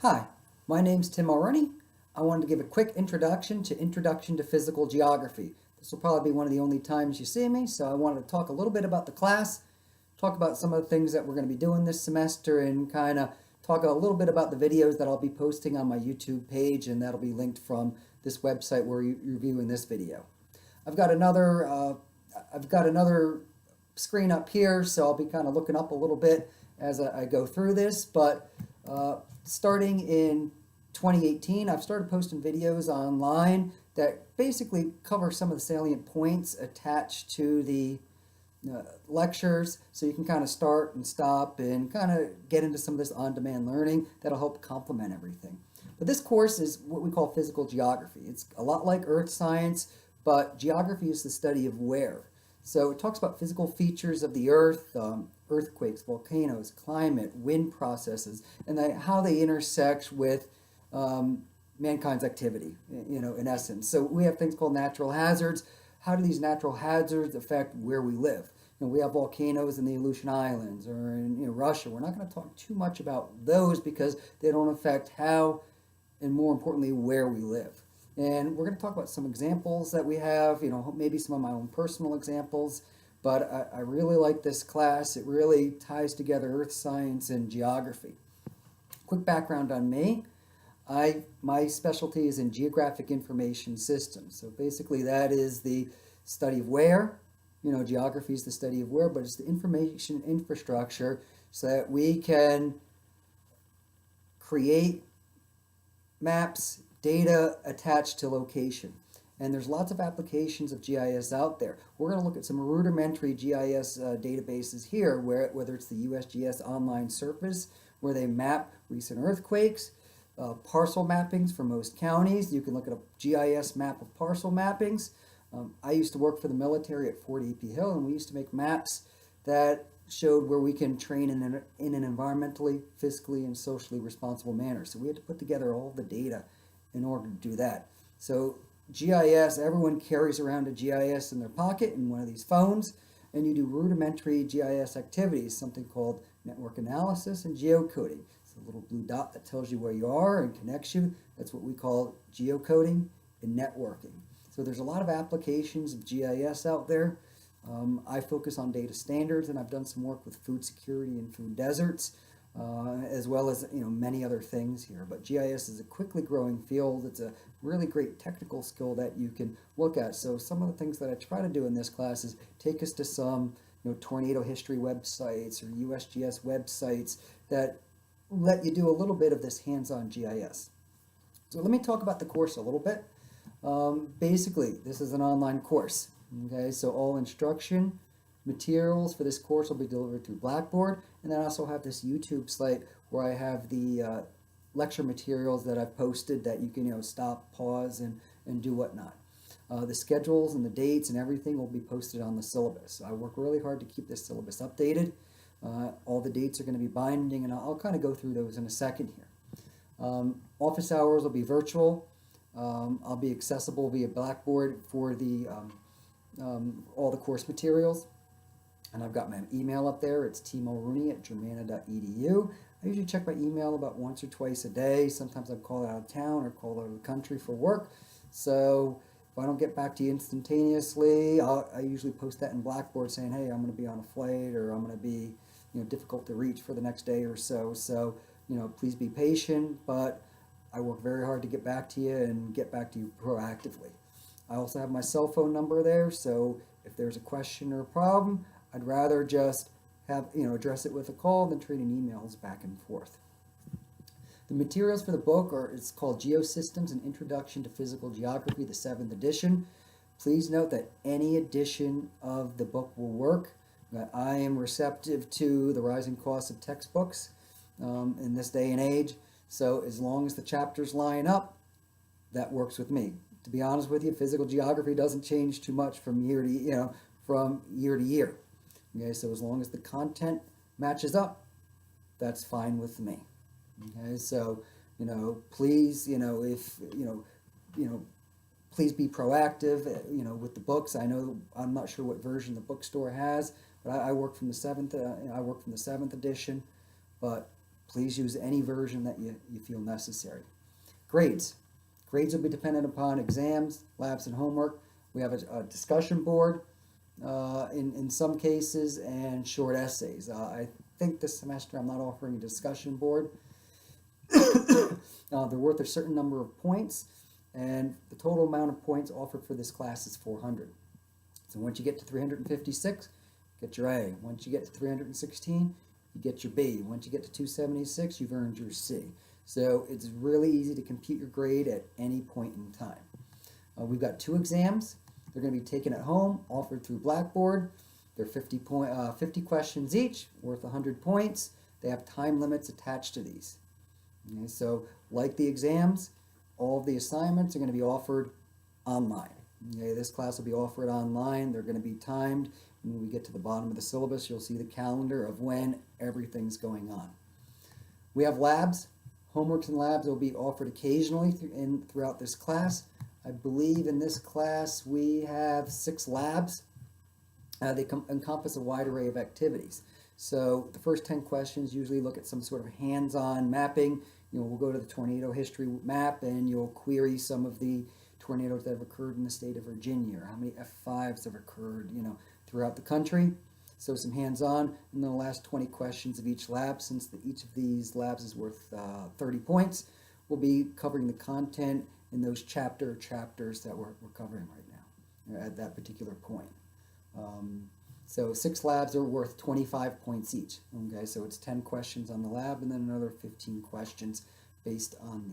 Hi, my name's Tim Mulroney. I wanted to give a quick introduction to Physical Geography. This will probably be one of the only times you see me, so I wanted to talk a little bit about the class, talk about some of the things that we're going to be doing this semester, and kind of talk a little bit about the videos that I'll be posting on my YouTube page, and that'll be linked from this website where you're viewing this video. I've got another screen up here, so I'll be kind of looking up a little bit as I go through this, but starting in 2018, I've started posting videos online that basically cover some of the salient points attached to the lectures, so you can kind of start and stop and kind of get into some of this on-demand learning that'll help complement everything. But this course is what we call physical geography. It's a lot like earth science, but geography is the study of where. So it talks about physical features of the earth, earthquakes, volcanoes, climate, wind processes, and how they intersect with mankind's activity, in essence. So we have things called natural hazards. How do these natural hazards affect where we live? We have volcanoes in the Aleutian Islands or in Russia. We're not going to talk too much about those because they don't affect how, and more importantly, where we live. And we're going to talk about some examples that we have, maybe some of my own personal examples, but I really like this class. It really ties together earth science and geography. Quick background on me. My specialty is in geographic information systems. So basically that is the study of where. Geography is the study of where, but it's the information infrastructure so that we can create maps, data attached to location. And there's lots of applications of GIS out there. We're going to look at some rudimentary GIS databases here, whether it's the USGS online service, where they map recent earthquakes, parcel mappings for most counties. You can look at a GIS map of parcel mappings. I used to work for the military at Fort AP Hill, and we used to make maps that showed where we can train in an environmentally, fiscally, and socially responsible manner. So we had to put together all the data in order to do that. So GIS, everyone carries around a GIS in their pocket in one of these phones, and you do rudimentary GIS activities, something called network analysis and geocoding. It's a little blue dot that tells you where you are and connects you. That's what we call geocoding and networking. So there's a lot of applications of GIS out there. I focus on data standards, and I've done some work with food security and food deserts, as well as many other things here. But GIS is a quickly growing field. It's a really great technical skill that you can look at. So some of the things that I try to do in this class is take us to some tornado history websites or USGS websites that let you do a little bit of this hands-on GIS. So let me talk about the course a little bit. Basically, this is an online course. Okay, so all instruction materials for this course will be delivered through Blackboard, and then I also have this YouTube site where I have the lecture materials that I've posted that you can stop, pause, and do whatnot. The schedules and the dates and everything will be posted on the syllabus. So I work really hard to keep this syllabus updated. All the dates are going to be binding, and I'll kind of go through those in a second here. Office hours will be virtual. I'll be accessible via Blackboard for the all the course materials. And I've got my email up there. It's tmulroney@germanna.edu. I usually check my email about once or twice a day. Sometimes I'm called out of town or called out of the country for work. So if I don't get back to you instantaneously, I usually post that in Blackboard saying, hey, I'm going to be on a flight, or I'm going to be difficult to reach for the next day or so. So please be patient, but I work very hard to get back to you and get back to you proactively. I also have my cell phone number there, so if there's a question or a problem, I'd rather just have address it with a call than trading emails back and forth. The materials for the book it's called Geosystems: An Introduction to Physical Geography, the 7th edition. Please note that any edition of the book will work. I am receptive to the rising cost of textbooks in this day and age. So as long as the chapters line up, that works with me. To be honest with you, physical geography doesn't change too much from year to year. Okay, so as long as the content matches up, that's fine with me. Okay, so please, please be proactive. With the books. I know I'm not sure what version the bookstore has, but I work from the 7th. I work from the 7th edition, but Please use any version that you feel necessary. Grades. Grades will be dependent upon exams, labs, and homework. We have a discussion board in some cases, and short essays. I think this semester I'm not offering a discussion board. They're worth a certain number of points, and the total amount of points offered for this class is 400. So once you get to 356, get your A. Once you get to 316, you get your B. Once you get to 276, you've earned your C. So it's really easy to compute your grade at any point in time. We've got 2 exams. They're going to be taken at home, offered through Blackboard. They're 50 questions each, worth 100 points. They have time limits attached to these. Okay, so like the exams, all of the assignments are going to be offered online. Okay, this class will be offered online. They're going to be timed. When we get to the bottom of the syllabus, you'll see the calendar of when everything's going on. We have labs. Homeworks and labs will be offered occasionally throughout this class. I believe in this class we have 6 labs. They encompass a wide array of activities. So the first 10 questions usually look at some sort of hands-on mapping. We'll go to the tornado history map and you'll query some of the tornadoes that have occurred in the state of Virginia, or how many F5s have occurred, throughout the country. So some hands-on, and then the last 20 questions of each lab, since each of these labs is worth 30 points, we'll be covering the content in those chapters that we're covering right now, at that particular point. So 6 labs are worth 25 points each. Okay, so it's 10 questions on the lab, and then another 15 questions based on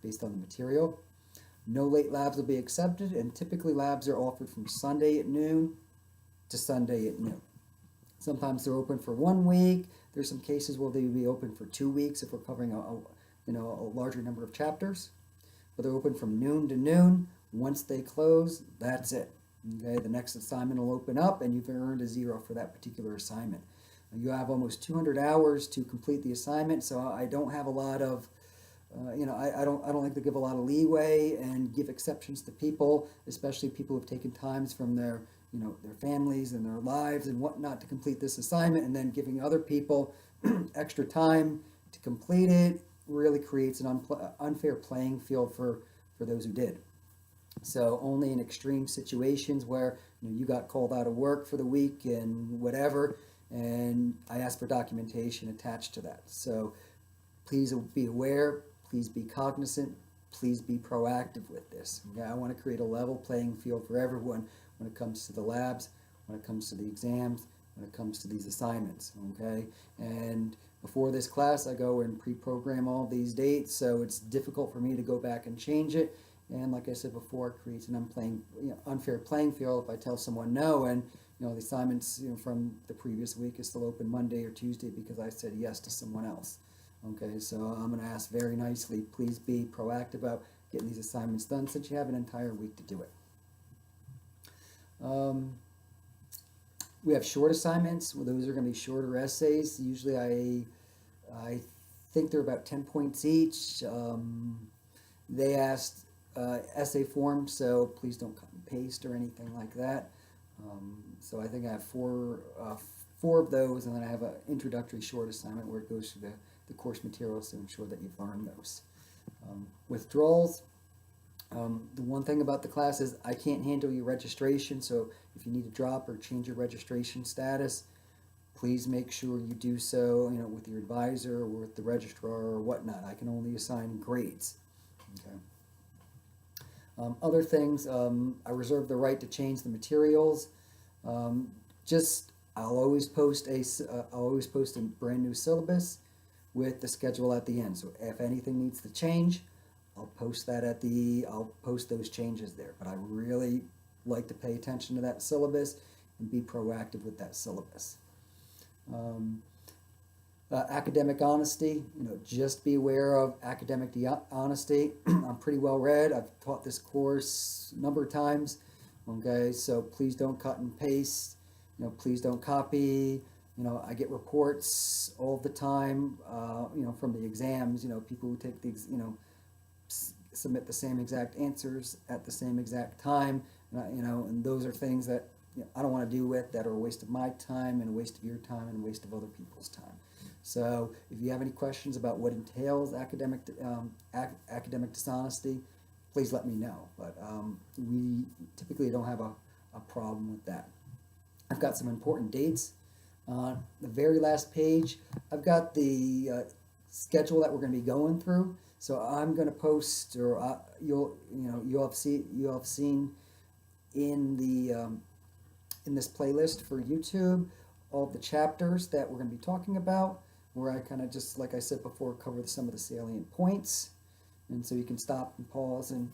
the material. No late labs will be accepted, and typically labs are offered from Sunday at noon to Sunday at noon. Sometimes they're open for 1 week. There's some cases where they will be open for 2 weeks if we're covering a larger number of chapters. But they're open from noon to noon. Once they close, that's it. Okay, the next assignment will open up, and you've earned a 0 for that particular assignment. You have almost 200 hours to complete the assignment, so I don't have a lot of I don't like to give a lot of leeway and give exceptions to people, especially people who've taken times from their families and their lives and whatnot to complete this assignment, and then giving other people extra time to complete it really creates an unfair playing field for those who did. So only in extreme situations where you got called out of work for the week and whatever, and I ask for documentation attached to that. So please be aware. Please be cognizant. Please be proactive with this. Okay? I want to create a level playing field for everyone when it comes to the labs, when it comes to the exams, when it comes to these assignments. Okay? And before this class, I go and pre-program all these dates, so it's difficult for me to go back and change it. And like I said before, it creates an unfair playing field if I tell someone no, and the assignments from the previous week is still open Monday or Tuesday because I said yes to someone else. Okay, so I'm going to ask very nicely, please be proactive about getting these assignments done since you have an entire week to do it. We have short assignments. Well, those are going to be shorter essays. Usually I think they're about 10 points each. They asked essay form, so please don't cut and paste or anything like that. So I think I have four of those, and then I have an introductory short assignment where it goes through the course materials to ensure that you've learned those. Withdrawals. The one thing about the class is I can't handle your registration, so if you need to drop or change your registration status, please make sure you do so with your advisor or with the registrar or whatnot. I can only assign grades. Okay. Other things, I reserve the right to change the materials. I'll always post a brand new syllabus with the schedule at the end. So if anything needs to change, I'll post those changes there. But I really like to pay attention to that syllabus and be proactive with that syllabus. Academic honesty, just be aware of academic honesty. I'm pretty well read. I've taught this course a number of times. Okay, so please don't cut and paste. Please don't copy. I get reports all the time, from the exams, people who take the, submit the same exact answers at the same exact time, and those are things that I don't want to do with, that are a waste of my time and a waste of your time and a waste of other people's time. So if you have any questions about what entails academic dishonesty, please let me know. But we typically don't have a problem with that. I've got some important dates. On the very last page, I've got the schedule that we're going to be going through. So I'm going to post, or you'll have seen in the in this playlist for YouTube all of the chapters that we're going to be talking about, where I kind of just, like I said before, cover some of the salient points. And so you can stop and pause and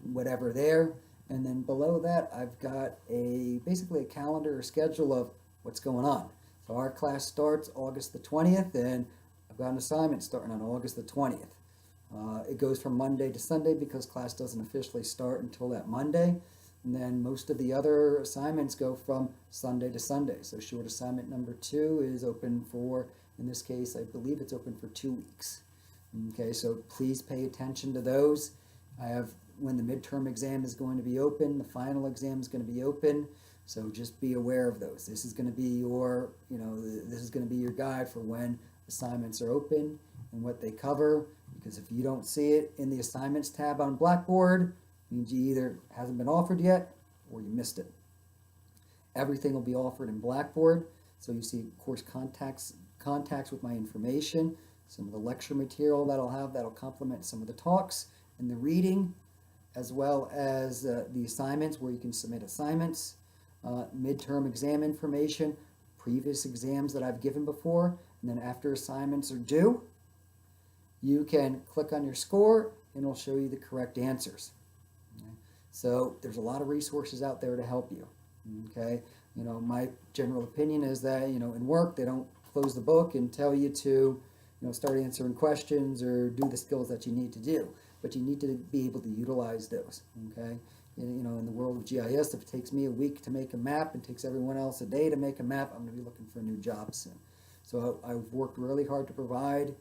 whatever there. And then below that, I've got basically a calendar or schedule of what's going on. So our class starts August the 20th, and I've got an assignment starting on August the 20th. It goes from Monday to Sunday because class doesn't officially start until that Monday. And then most of the other assignments go from Sunday to Sunday. So short assignment number 2 is open for, in this case, I believe it's open for 2 weeks. Okay, so please pay attention to those. I have when the midterm exam is going to be open, the final exam is going to be open. So just be aware of those. This is going to be your, this is going to be your guide for when assignments are open and what they cover. Because if you don't see it in the assignments tab on Blackboard, it means you either hasn't been offered yet or you missed it. Everything will be offered in Blackboard. So you see course contacts with my information, some of the lecture material that I'll have that'll complement some of the talks and the reading, as well as the assignments where you can submit assignments, midterm exam information, previous exams that I've given before, and then after assignments are due, you can click on your score and it'll show you the correct answers. Okay? So there's a lot of resources out there to help you. Okay, my general opinion is that in work they don't close the book and tell you to start answering questions or do the skills that you need to do, but you need to be able to utilize those. Okay, in the world of GIS, if it takes me a week to make a map and takes everyone else a day to make a map, I'm going to be looking for a new job soon. So I've worked really hard to provide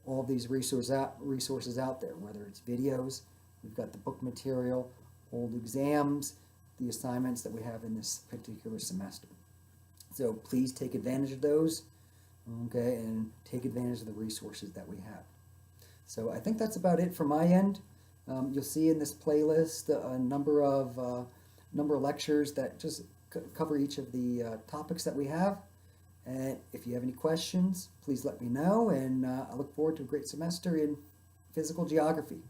all of these resources out there, whether it's videos, we've got the book material, old exams, the assignments that we have in this particular semester. So please take advantage of those, okay, and take advantage of the resources that we have. So I think that's about it from my end. You'll see in this playlist a number of lectures that just cover each of the topics that we have. And if you have any questions, please let me know, and I look forward to a great semester in physical geography.